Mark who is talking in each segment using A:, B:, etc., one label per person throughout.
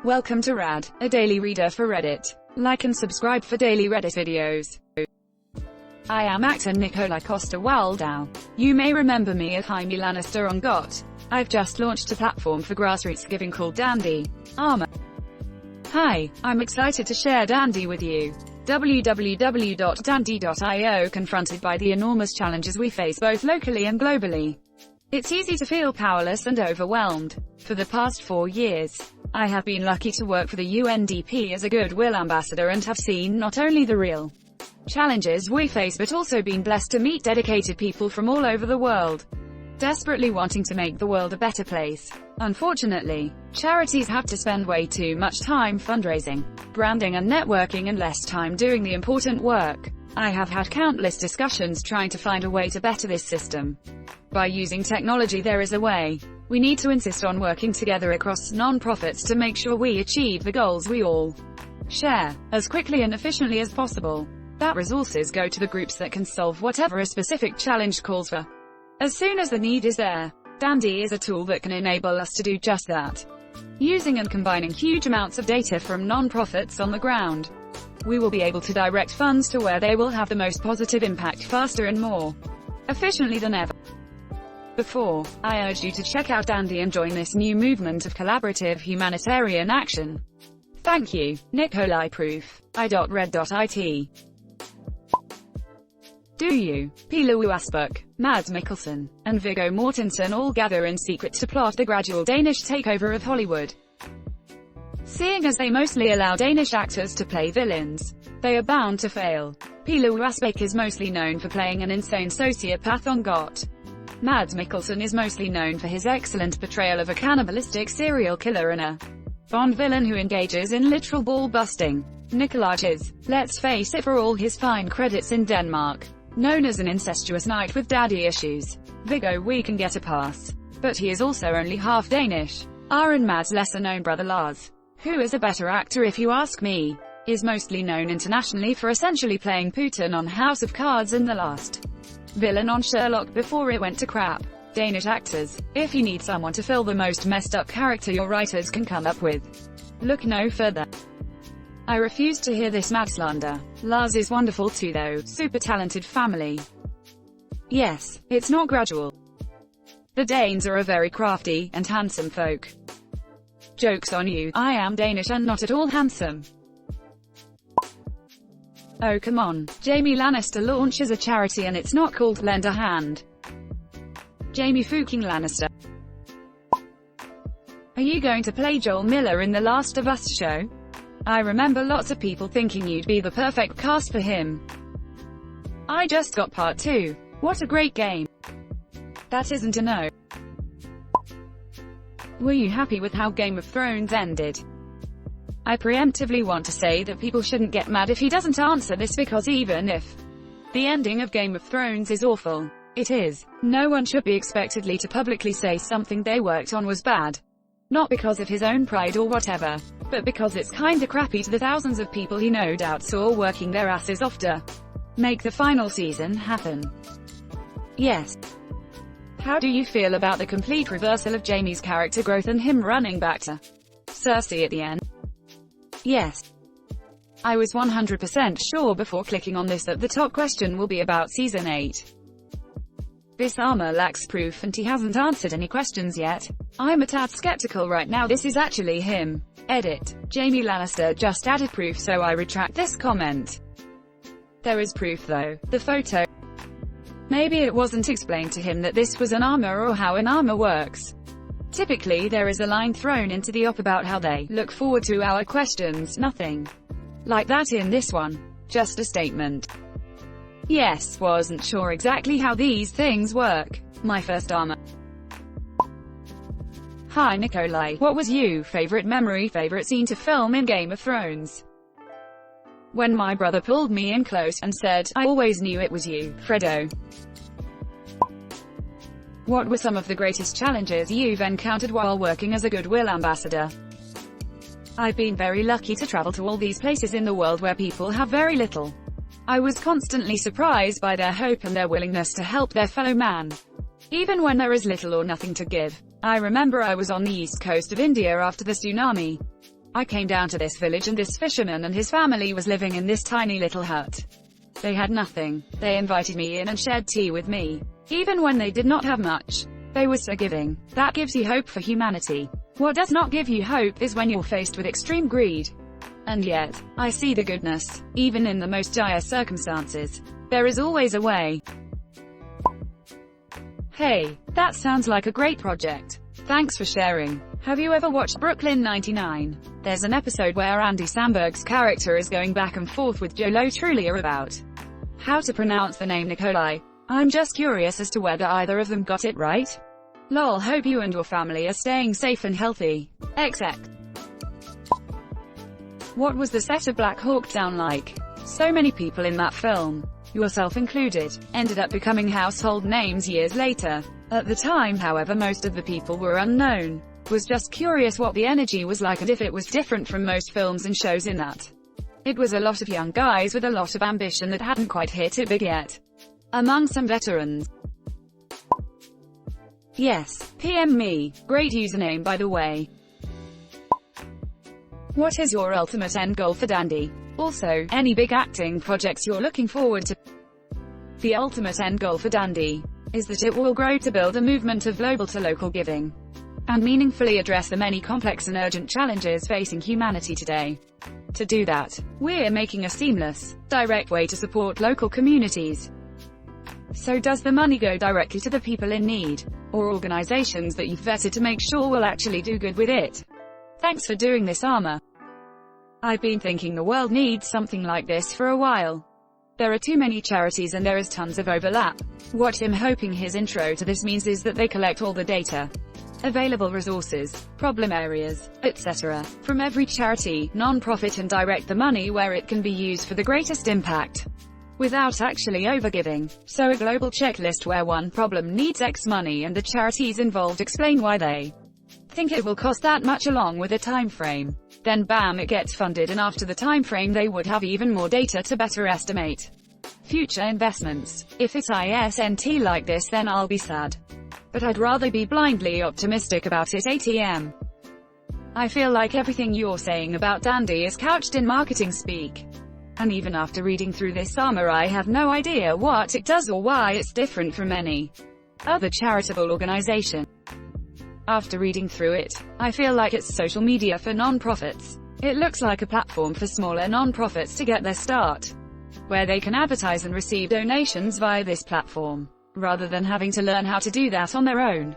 A: Welcome to Rad, a daily reader for Reddit. Like and subscribe for daily Reddit videos. I am actor Nikolaj Coster-Waldau. You may remember me as Jaime Lannister on GoT. I've just launched a platform for grassroots giving called Dandi, IAmA. Hi, I'm excited to share Dandi with you. www.dandi.io confronted by the enormous challenges we face both locally and globally. It's easy to feel powerless and overwhelmed. For the past 4 years, I have been lucky to work for the UNDP as a goodwill ambassador and have seen not only the real challenges we face but also been blessed to meet dedicated people from all over the world, desperately wanting to make the world a better place. Unfortunately, charities have to spend way too much time fundraising, branding and networking and less time doing the important work. I have had countless discussions trying to find a way to better this system. By using technology there is a way. We need to insist on working together across non-profits to make sure we achieve the goals we all share, as quickly and efficiently as possible. That resources go to the groups that can solve whatever a specific challenge calls for, as soon as the need is there. Dandi is a tool that can enable us to do just that. Using and combining huge amounts of data from non-profits on the ground, we will be able to direct funds to where they will have the most positive impact faster and more efficiently than ever before. I urge you to check out Dandi and join this new movement of collaborative humanitarian action. Thank you, Nikolaj. Proof. I.red.it. Do you, Pilar Asbæk, Mads Mikkelsen, and Viggo Mortensen all gather in secret to plot the gradual Danish takeover of Hollywood? Seeing as they mostly allow Danish actors to play villains, they are bound to fail. Pilar Asbæk is mostly known for playing an insane sociopath on GoT. Mads Mikkelsen is mostly known for his excellent portrayal of a cannibalistic serial killer and a Bond villain who engages in literal ball-busting. Nikolaj is, let's face it, for all his fine credits in Denmark, known as an incestuous knight with daddy issues. Viggo we can get a pass, but he is also only half Danish. And Mads' lesser-known brother Lars, who is a better actor if you ask me, is mostly known internationally for essentially playing Putin on House of Cards and the last villain on Sherlock before it went to crap. Danish actors, if you need someone to fill the most messed up character your writers can come up with, look no further. I refuse to hear this mad slander. Lars is wonderful too though, super talented family. Yes, it's not gradual. The Danes are a very crafty and handsome folk. Joke's on you, I am Danish and not at all handsome. Oh come on, Jaime Lannister launches a charity and it's not called Lend a Hand. Jaime fucking Lannister. Are you going to play Joel Miller in The Last of Us show? I remember lots of people thinking you'd be the perfect cast for him. I just got part 2. What a great game. That isn't a no. Were you happy with how Game of Thrones ended? I preemptively want to say that people shouldn't get mad if he doesn't answer this, because even if the ending of Game of Thrones is awful, it is. No one should be expectedly to publicly say something they worked on was bad. Not because of his own pride or whatever, but because it's kinda crappy to the thousands of people he no doubt saw working their asses off to make the final season happen. Yes. How do you feel about the complete reversal of Jaime's character growth and him running back to Cersei at the end? Yes. I was 100% sure before clicking on this that the top question will be about Season 8. This IAmA lacks proof and he hasn't answered any questions yet. I'm a tad skeptical right now this is actually him. Edit. Jaime Lannister just added proof so I retract this comment. There is proof though. The photo. Maybe it wasn't explained to him that this was an IAmA or how an IAmA works. Typically there is a line thrown into the op about how they look forward to our questions, nothing like that in this one. Just a statement. Yes, wasn't sure exactly how these things work. My first IAmA. Hi Nikolaj, what was your favorite memory, favorite scene to film in Game of Thrones? When my brother pulled me in close and said, I always knew it was you, Fredo. What were some of the greatest challenges you've encountered while working as a goodwill ambassador? I've been very lucky to travel to all these places in the world where people have very little. I was constantly surprised by their hope and their willingness to help their fellow man, even when there is little or nothing to give. I remember I was on the east coast of India after the tsunami. I came down to this village and this fisherman and his family was living in this tiny little hut. They had nothing. They invited me in and shared tea with me. Even when they did not have much, they were so giving. That gives you hope for humanity. What does not give you hope is when you're faced with extreme greed. And yet, I see the goodness. Even in the most dire circumstances, there is always a way. Hey, that sounds like a great project. Thanks for sharing. Have you ever watched Brooklyn 99? There's an episode where Andy Samberg's character is going back and forth with Joe Trulia about how to pronounce the name Nikolaj. I'm just curious as to whether either of them got it right. Lol, hope you and your family are staying safe and healthy. XX. What was the set of Black Hawk Down like? So many people in that film, yourself included, ended up becoming household names years later. At the time, however, most of the people were unknown. Was just curious what the energy was like and if it was different from most films and shows in that it was a lot of young guys with a lot of ambition that hadn't quite hit it big yet. Among some veterans. Yes, PM me. Great username by the way. What is your ultimate end goal for Dandi? Also, any big acting projects you're looking forward to? The ultimate end goal for Dandi is that it will grow to build a movement of global to local giving and meaningfully address the many complex and urgent challenges facing humanity today. To do that, we're making a seamless, direct way to support local communities. So does the money go directly to the people in need, or organizations that you've vetted to make sure will actually do good with it? Thanks for doing this, IAmA. I've been thinking the world needs something like this for a while. There are too many charities and there is tons of overlap. What I'm hoping his intro to this means is that they collect all the data, available resources, problem areas, etc., from every charity, non-profit and direct the money where it can be used for the greatest impact, without actually overgiving. So a global checklist where one problem needs X money and the charities involved explain why they think it will cost that much along with a time frame. Then bam, it gets funded, and after the time frame they would have even more data to better estimate future investments. If it's ISNT like this, then I'll be sad. But I'd rather be blindly optimistic about it. ATM. I feel like everything you're saying about Dandi is couched in marketing speak. And even after reading through this IAmA, I have no idea what it does or why it's different from any other charitable organization. After reading through it, I feel like it's social media for non-profits. It looks like a platform for smaller non-profits to get their start, where they can advertise and receive donations via this platform, rather than having to learn how to do that on their own.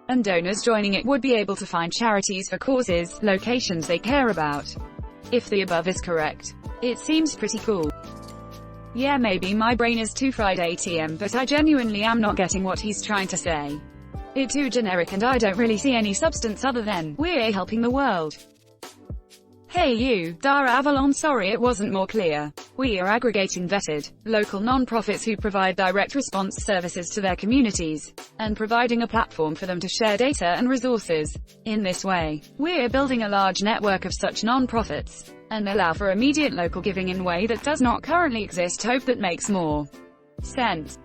A: And donors joining it would be able to find charities for causes, locations they care about. If the above is correct, it seems pretty cool. Yeah, maybe my brain is too fried, ATM, but I genuinely am not getting what he's trying to say. It's too generic and I don't really see any substance other than, we're helping the world. Hey you, Dara Avalon, sorry it wasn't more clear. We are aggregating vetted, local non-profits who provide direct response services to their communities, and providing a platform for them to share data and resources. In this way, we're building a large network of such non-profits, and allow for immediate local giving in a way that does not currently exist. Hope that makes more sense.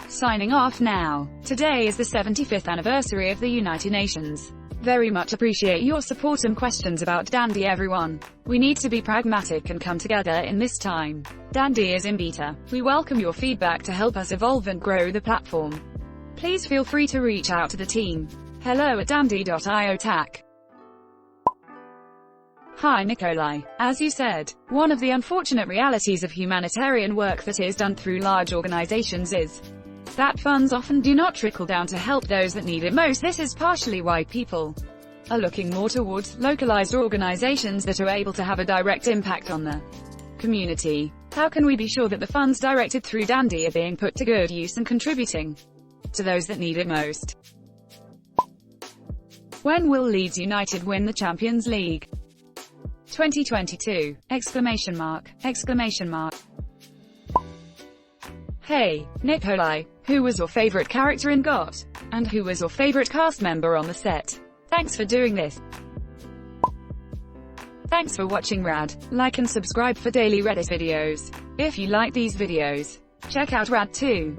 A: Signing off now. Today is the 75th anniversary of the United Nations. Very much appreciate your support and questions about Dandi, everyone. We need to be pragmatic and come together in this time. Dandi is in beta. We welcome your feedback to help us evolve and grow the platform. Please feel free to reach out to the team. hello@dandi.io tac. Hi Nikolaj. As you said, one of the unfortunate realities of humanitarian work that is done through large organizations is that funds often do not trickle down to help those that need it most. This is partially why people are looking more towards localized organizations that are able to have a direct impact on the community. How can we be sure that the funds directed through Dandi are being put to good use and contributing to those that need it most? When will Leeds United win the Champions League? 2022! Exclamation mark. Exclamation mark. Hey, Nikolaj, who was your favorite character in GoT? And who was your favorite cast member on the set? Thanks for doing this. Thanks for watching Rad. Like and subscribe for daily Reddit videos. If you like these videos, check out Rad too.